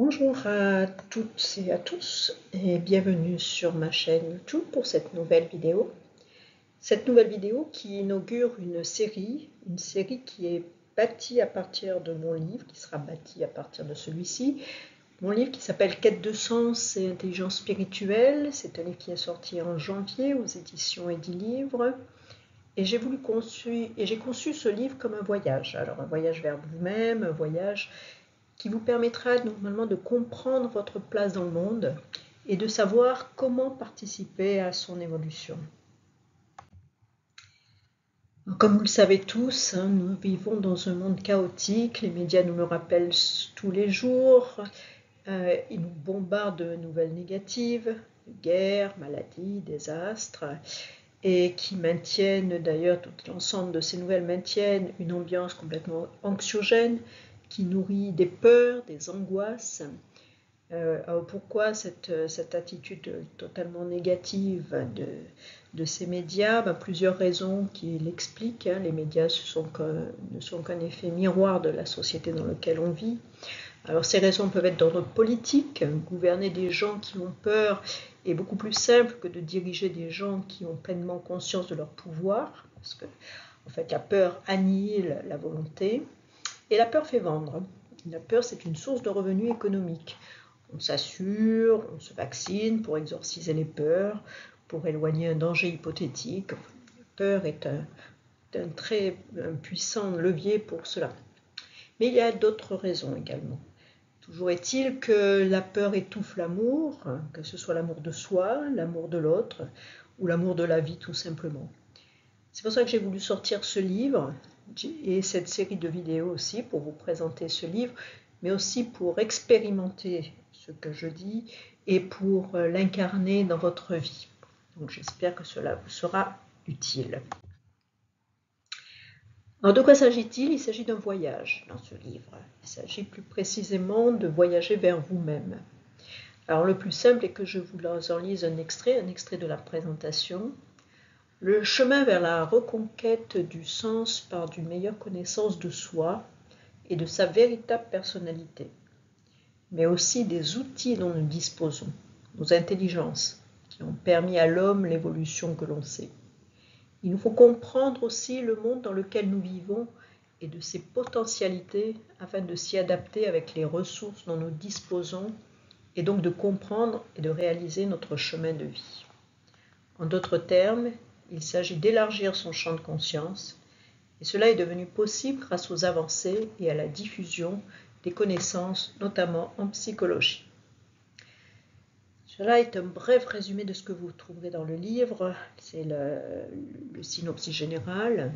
Bonjour à toutes et à tous et bienvenue sur ma chaîne YouTube pour cette nouvelle vidéo. Cette nouvelle vidéo qui inaugure une série qui est bâtie à partir de mon livre, qui sera bâtie à partir de celui-ci. Mon livre qui s'appelle Quête de sens et intelligence spirituelle. C'est un livre qui est sorti en janvier aux éditions Edilivre. Et j'ai conçu ce livre comme un voyage. Alors un voyage vers vous-même, un voyage qui vous permettra normalement de comprendre votre place dans le monde et de savoir comment participer à son évolution. Comme vous le savez tous, nous vivons dans un monde chaotique, les médias nous le rappellent tous les jours, ils nous bombardent de nouvelles négatives, guerres, maladies, désastres, et qui maintiennent d'ailleurs, tout l'ensemble de ces nouvelles maintiennent une ambiance complètement anxiogène, qui nourrit des peurs, des angoisses. Alors pourquoi cette attitude totalement négative de ces médias? Plusieurs raisons qui l'expliquent. Les médias ne sont qu'un effet miroir de la société dans laquelle on vit. Alors ces raisons peuvent être d'ordre politique. Gouverner des gens qui ont peur est beaucoup plus simple que de diriger des gens qui ont pleinement conscience de leur pouvoir, parce que en fait, la peur annihile la volonté, et la peur fait vendre. La peur, c'est une source de revenus économiques. On s'assure, on se vaccine pour exorciser les peurs, pour éloigner un danger hypothétique. La peur est un très puissant levier pour cela. Mais il y a d'autres raisons également. Toujours est-il que la peur étouffe l'amour, que ce soit l'amour de soi, l'amour de l'autre, ou l'amour de la vie tout simplement. C'est pour ça que j'ai voulu sortir ce livre et cette série de vidéos aussi pour vous présenter ce livre, mais aussi pour expérimenter ce que je dis et pour l'incarner dans votre vie. Donc j'espère que cela vous sera utile. Alors de quoi s'agit-il? Il s'agit d'un voyage dans ce livre. Il s'agit plus précisément de voyager vers vous-même. Alors le plus simple est que je vous en lise un extrait de la présentation. Le chemin vers la reconquête du sens part d'une meilleure connaissance de soi et de sa véritable personnalité, mais aussi des outils dont nous disposons, nos intelligences, qui ont permis à l'homme l'évolution que l'on sait. Il nous faut comprendre aussi le monde dans lequel nous vivons et de ses potentialités afin de s'y adapter avec les ressources dont nous disposons et donc de comprendre et de réaliser notre chemin de vie. En d'autres termes, il s'agit d'élargir son champ de conscience, et cela est devenu possible grâce aux avancées et à la diffusion des connaissances, notamment en psychologie. Cela est un bref résumé de ce que vous trouverez dans le livre, c'est le synopsis général.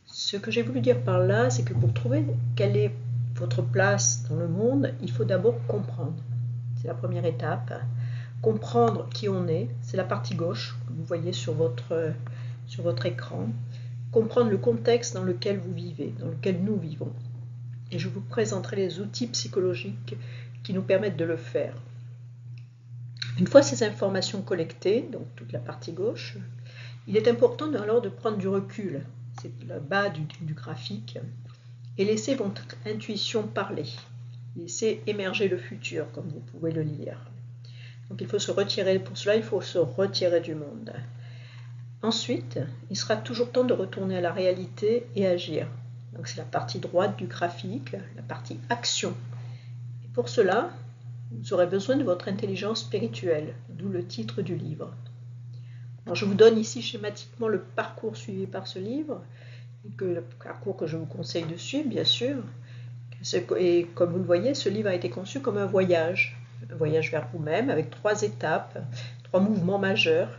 Ce que j'ai voulu dire par là, c'est que pour trouver quelle est votre place dans le monde, il faut d'abord comprendre. C'est la première étape. Comprendre qui on est, c'est la partie gauche que vous voyez sur votre écran. Comprendre le contexte dans lequel vous vivez, dans lequel nous vivons. Et je vous présenterai les outils psychologiques qui nous permettent de le faire. Une fois ces informations collectées, donc toute la partie gauche, il est important alors de prendre du recul, c'est le bas du graphique, et laisser votre intuition parler, laisser émerger le futur, comme vous pouvez le lire. Donc il faut se retirer, pour cela il faut se retirer du monde. Ensuite, il sera toujours temps de retourner à la réalité et agir. Donc c'est la partie droite du graphique, la partie action. Et pour cela, vous aurez besoin de votre intelligence spirituelle, d'où le titre du livre. Alors je vous donne ici schématiquement le parcours suivi par ce livre, le parcours que je vous conseille de suivre bien sûr. Et comme vous le voyez, ce livre a été conçu comme un voyage vers vous-même avec 3 étapes, 3 mouvements majeurs,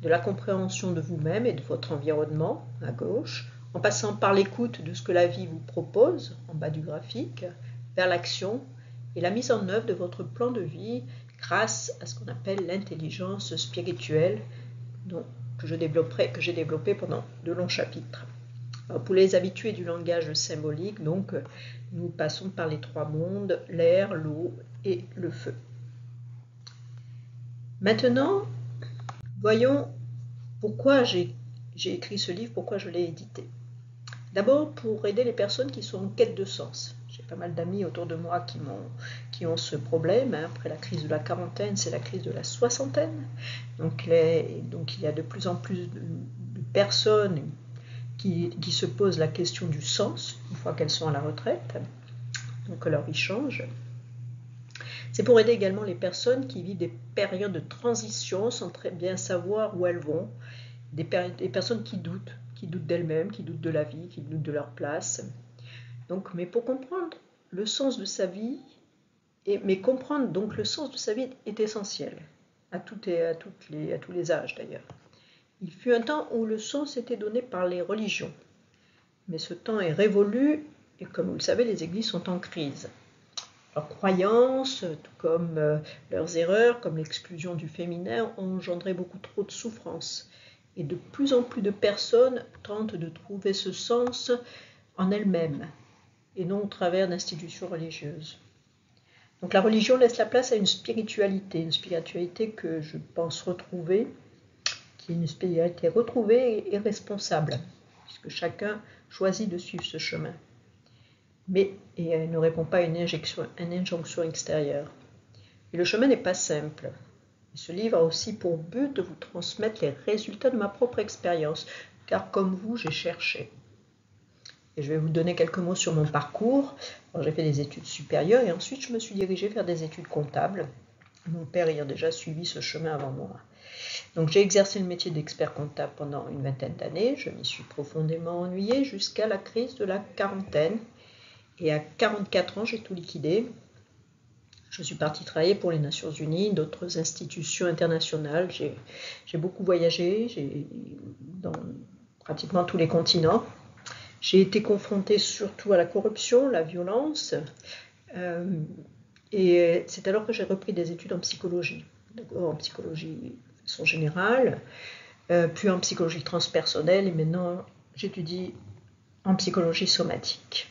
de la compréhension de vous-même et de votre environnement à gauche, en passant par l'écoute de ce que la vie vous propose en bas du graphique, vers l'action et la mise en œuvre de votre plan de vie grâce à ce qu'on appelle l'intelligence spirituelle que j'ai développé pendant de longs chapitres. Alors pour les habitués du langage symbolique, donc, nous passons par les 3 mondes, l'air, l'eau et le feu. Maintenant, voyons pourquoi j'ai écrit ce livre, pourquoi je l'ai édité. D'abord pour aider les personnes qui sont en quête de sens. J'ai pas mal d'amis autour de moi qui qui ont ce problème. Après la crise de la quarantaine, c'est la crise de la soixantaine. Donc il y a de plus en plus de personnes qui se posent la question du sens, une fois qu'elles sont à la retraite, donc que leur vie change. C'est pour aider également les personnes qui vivent des périodes de transition sans très bien savoir où elles vont, des personnes qui doutent d'elles-mêmes, qui doutent de la vie, qui doutent de leur place. Donc, mais pour comprendre le sens de sa vie, comprendre donc le sens de sa vie est essentiel, à tous les âges d'ailleurs. Il fut un temps où le sens était donné par les religions, mais ce temps est révolu et comme vous le savez, les églises sont en crise. Leurs croyances, tout comme leurs erreurs, comme l'exclusion du féminin, ont engendré beaucoup trop de souffrance. Et de plus en plus de personnes tentent de trouver ce sens en elles-mêmes, et non au travers d'institutions religieuses. Donc la religion laisse la place à une spiritualité que je pense retrouver, qui est une spiritualité retrouvée et responsable, puisque chacun choisit de suivre ce chemin. Mais elle ne répond pas à une injonction extérieure. Et le chemin n'est pas simple. Et ce livre a aussi pour but de vous transmettre les résultats de ma propre expérience, car comme vous, j'ai cherché. Et je vais vous donner quelques mots sur mon parcours. J'ai fait des études supérieures et ensuite je me suis dirigée vers des études comptables. Mon père ayant déjà suivi ce chemin avant moi. Donc j'ai exercé le métier d'expert comptable pendant une vingtaine d'années. Je m'y suis profondément ennuyée jusqu'à la crise de la quarantaine. Et à 44 ans, j'ai tout liquidé. Je suis partie travailler pour les Nations Unies, d'autres institutions internationales. J'ai beaucoup voyagé dans pratiquement tous les continents. J'ai été confrontée surtout à la corruption, la violence. Et c'est alors que j'ai repris des études en psychologie. D'abord en psychologie de façon générale, puis en psychologie transpersonnelle, et maintenant j'étudie en psychologie somatique.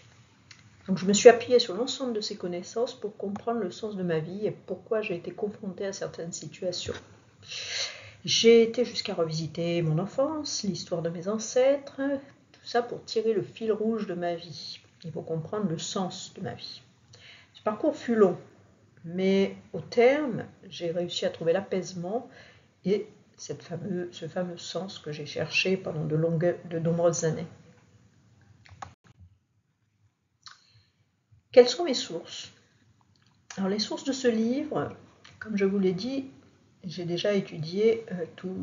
Donc je me suis appuyée sur l'ensemble de ces connaissances pour comprendre le sens de ma vie et pourquoi j'ai été confrontée à certaines situations. J'ai été jusqu'à revisiter mon enfance, l'histoire de mes ancêtres, tout ça pour tirer le fil rouge de ma vie et pour comprendre le sens de ma vie. Ce parcours fut long, mais au terme, j'ai réussi à trouver l'apaisement et ce fameux sens que j'ai cherché pendant de nombreuses années. Quelles sont mes sources? Alors les sources de ce livre, comme je vous l'ai dit, j'ai déjà étudié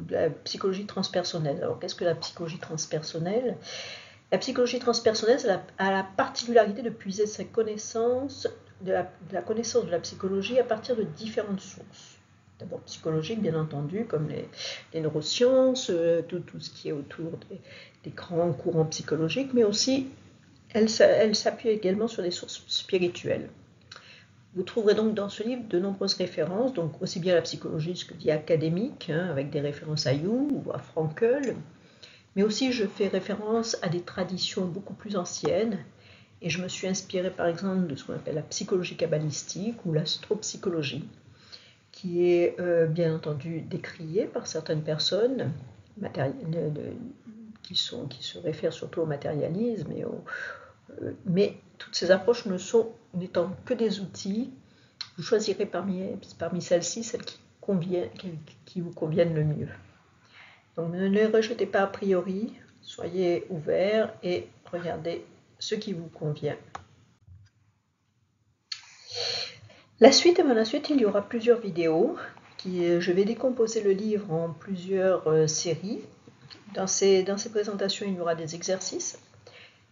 la psychologie transpersonnelle. Alors qu'est-ce que la psychologie transpersonnelle? La psychologie transpersonnelle a la particularité de puiser sa connaissance, de la connaissance de la psychologie à partir de différentes sources. D'abord psychologiques, bien entendu, comme les neurosciences, tout ce qui est autour des grands courants psychologiques, mais aussi elle s'appuie également sur des sources spirituelles. Vous trouverez donc dans ce livre de nombreuses références, donc aussi bien la psychologie, ce que dit académique, avec des références à Jung ou à Frankl, mais aussi je fais référence à des traditions beaucoup plus anciennes, et je me suis inspirée par exemple de ce qu'on appelle la psychologie kabbalistique ou l'astropsychologie, qui est bien entendu décriée par certaines personnes qui se réfèrent surtout au matérialisme, mais toutes ces approches n'étant que des outils. Vous choisirez parmi celles-ci celles qui vous conviennent le mieux. Donc ne les rejetez pas a priori, soyez ouverts et regardez ce qui vous convient. La suite, il y aura plusieurs vidéos. Je vais décomposer le livre en plusieurs séries. Dans ces présentations, il y aura des exercices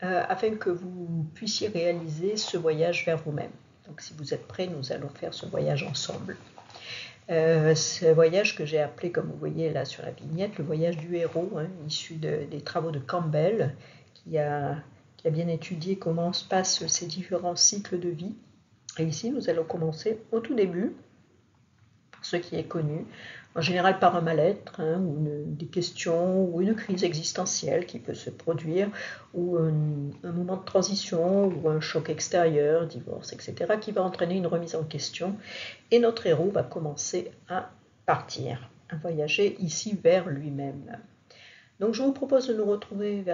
afin que vous puissiez réaliser ce voyage vers vous-même. Donc si vous êtes prêts, nous allons faire ce voyage ensemble. Ce voyage que j'ai appelé, comme vous voyez là sur la vignette, le voyage du héros, issu des travaux de Campbell, qui a bien étudié comment se passent ces différents cycles de vie. Et ici, nous allons commencer au tout début, ce qui est connu, en général par un mal-être, ou des questions, ou une crise existentielle qui peut se produire, ou un moment de transition, ou un choc extérieur, divorce, etc., qui va entraîner une remise en question. Et notre héros va commencer à partir, à voyager ici vers lui-même. Donc je vous propose de nous retrouver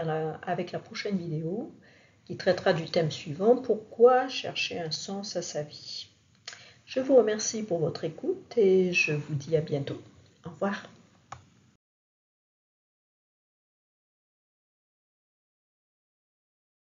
avec la prochaine vidéo, qui traitera du thème suivant, pourquoi chercher un sens à sa vie. Je vous remercie pour votre écoute et je vous dis à bientôt. Au revoir.